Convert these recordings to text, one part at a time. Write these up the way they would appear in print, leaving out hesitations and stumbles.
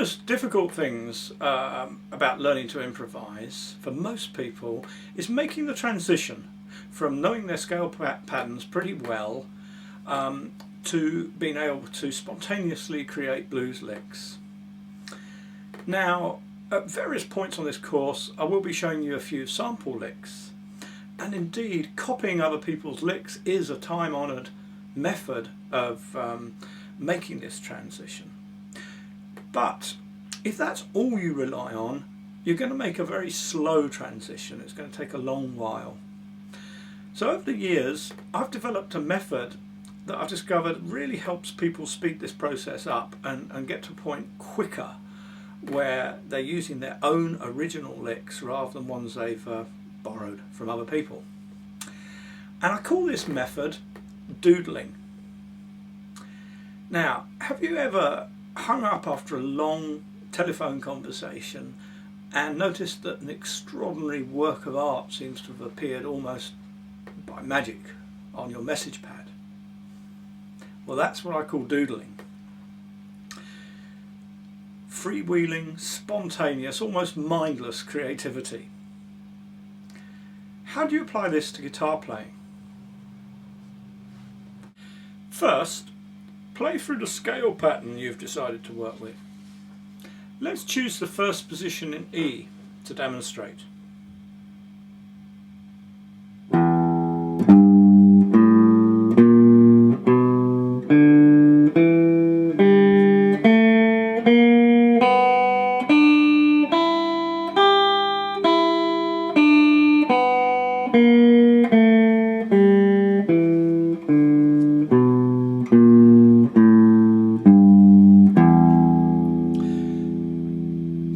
most difficult things about learning to improvise for most people is making the transition from knowing their scale patterns pretty well to being able to spontaneously create blues licks. Now, at various points on this course I will be showing you a few sample licks, and indeed copying other people's licks is a time-honoured method of making this transition. But if that's all you rely on, you're going to make a very slow transition. It's going to take a long while. So over the years I've developed a method that I've discovered really helps people speed this process up and get to a point quicker where they're using their own original licks rather than ones they've borrowed from other people. And I call this method doodling. Now, have you ever hung up after a long telephone conversation and noticed that an extraordinary work of art seems to have appeared almost by magic on your message pad? Well, that's what I call doodling. Freewheeling, spontaneous, almost mindless creativity. How do you apply this to guitar playing? First, play through the scale pattern you've decided to work with. Let's choose the first position in E to demonstrate.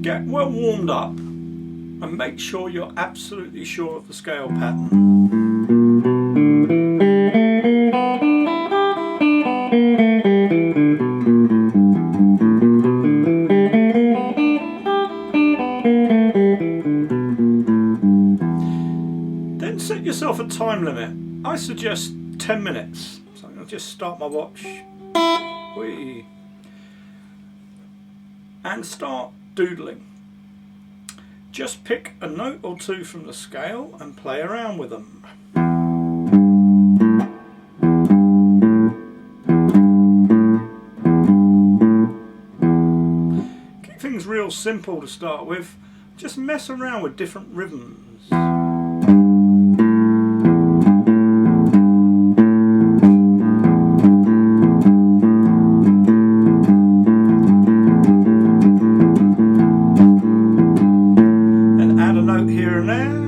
Get well warmed up and make sure you're absolutely sure of the scale pattern. Then set yourself a time limit. I suggest 10 minutes. So I'm going to just start my watch. Whee. And start doodling. Just pick a note or two from the scale and play around with them. Keep things real simple to start with. Just mess around with different rhythms. Here and there.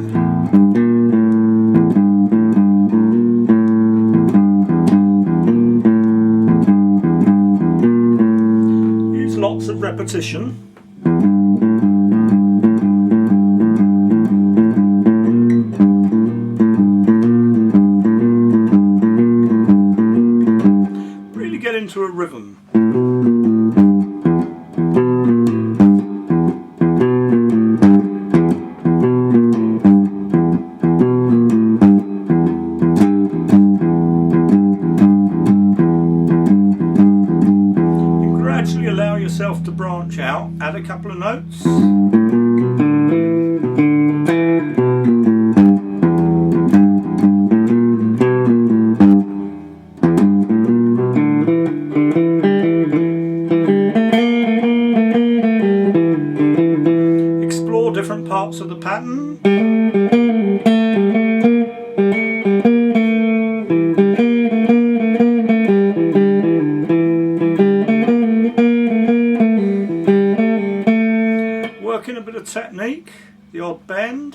Use lots of repetition. Really get into a rhythm. Allow yourself to branch out, add a couple of notes. Explore different parts of the pattern. Working a bit of technique, the odd bend.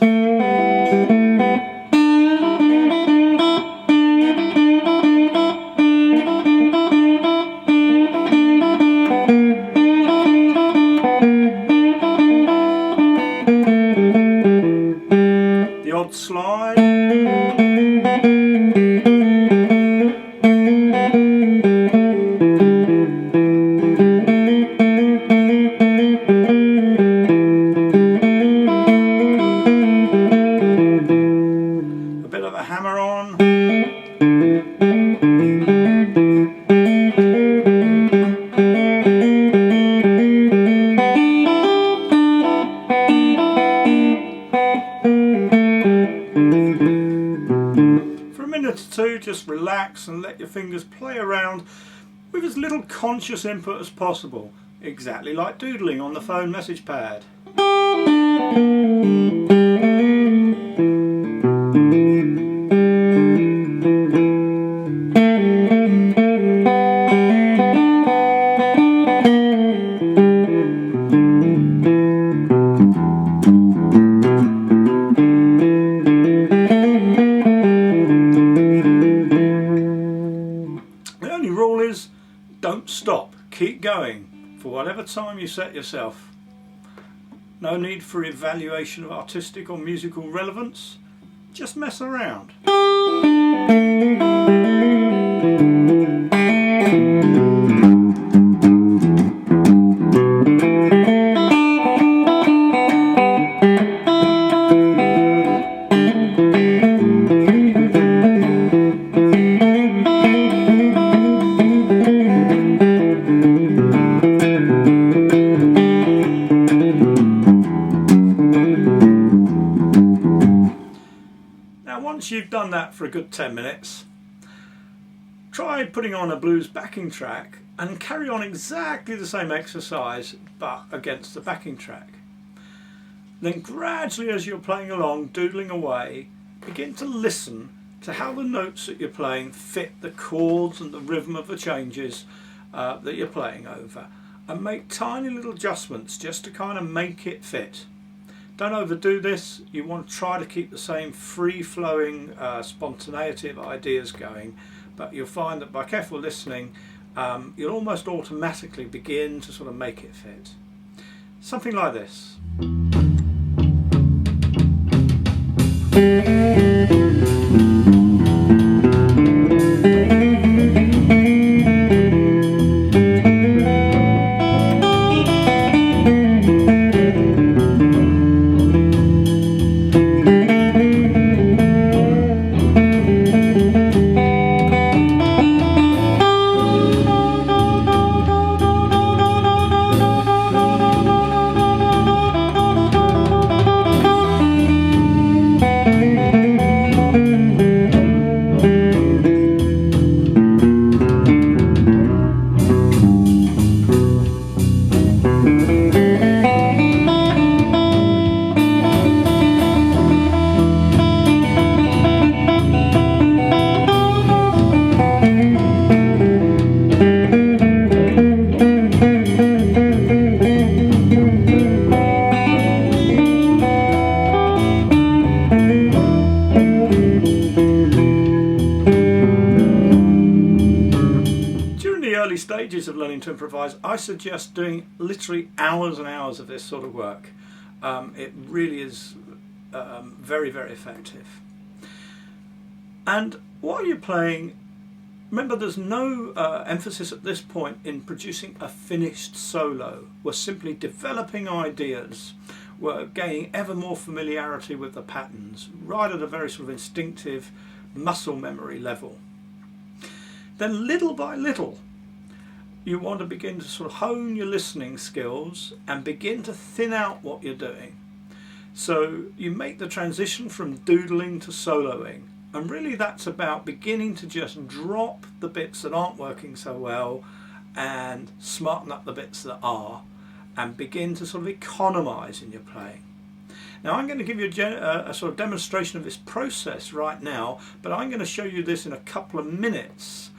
The odd slide. Hammer on. to, just relax and let your fingers play around with as little conscious input as possible, exactly like doodling on the phone message pad. The only rule is don't stop, keep going for whatever time you set yourself. No need for evaluation of artistic or musical relevance, just mess around. Once you've done that for a good 10 minutes, try putting on a blues backing track and carry on exactly the same exercise but against the backing track. Then gradually, as you're playing along, doodling away, begin to listen to how the notes that you're playing fit the chords and the rhythm of the changes that you're playing over, and make tiny little adjustments just to kind of make it fit. Don't overdo this. You want to try to keep the same free-flowing spontaneity of ideas going, but you'll find that by careful listening you'll almost automatically begin to sort of make it fit. Something like this. Stages of learning to improvise, I suggest doing literally hours and hours of this sort of work. It really is very, very effective. And while you're playing, remember there's no emphasis at this point in producing a finished solo. We're simply developing ideas. We're gaining ever more familiarity with the patterns, right at a very sort of instinctive muscle memory level. Then little by little, you want to begin to sort of hone your listening skills and begin to thin out what you're doing. So you make the transition from doodling to soloing, and really that's about beginning to just drop the bits that aren't working so well and smarten up the bits that are, and begin to sort of economize in your playing. Now I'm going to give you a sort of demonstration of this process right now, but I'm going to show you this in a couple of minutes.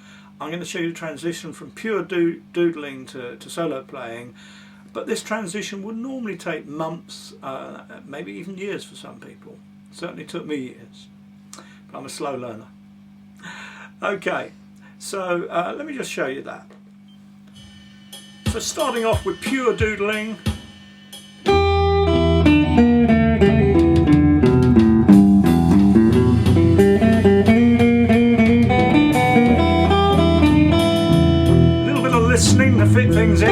I'm going to show you the transition from pure doodling to solo playing, but this transition would normally take months, maybe even years for some people. It certainly took me years, but I'm a slow learner. Okay, so let me just show you that. So starting off with pure doodling. Listening to fit things in.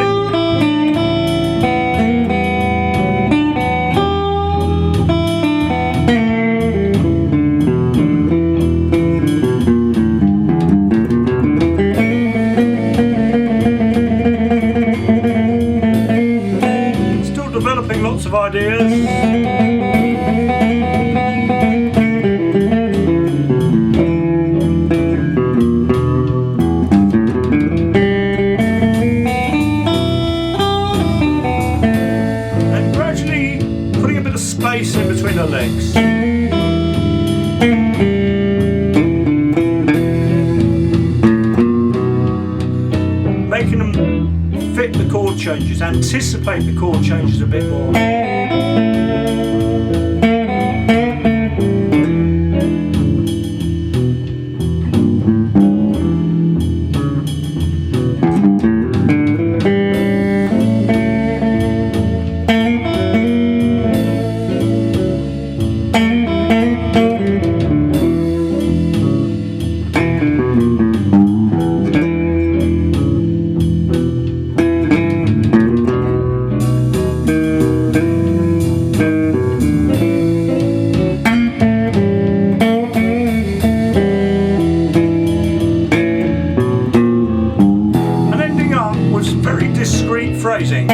Making them fit the chord changes, anticipate the chord changes a bit more. Very discreet phrasing.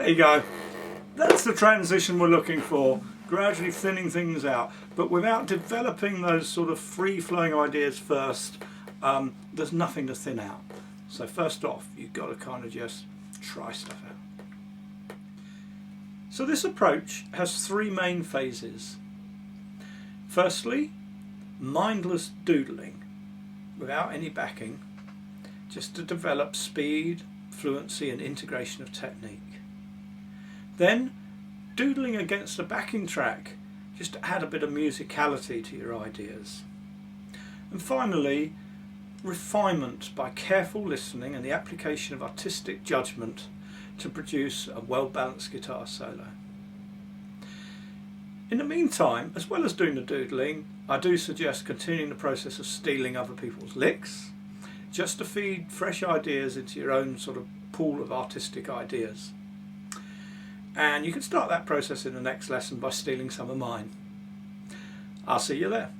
There you go. That's the transition we're looking for, gradually thinning things out, but without developing those sort of free-flowing ideas first. There's nothing to thin out. So first off, you've got to kind of just try stuff out. So this approach has three main phases. Firstly, mindless doodling without any backing, just to develop speed, fluency and integration of technique. Then doodling against a backing track, just to add a bit of musicality to your ideas. And finally, refinement by careful listening and the application of artistic judgment to produce a well-balanced guitar solo. In the meantime, as well as doing the doodling, I do suggest continuing the process of stealing other people's licks, just to feed fresh ideas into your own sort of pool of artistic ideas. And you can start that process in the next lesson by stealing some of mine. I'll see you there.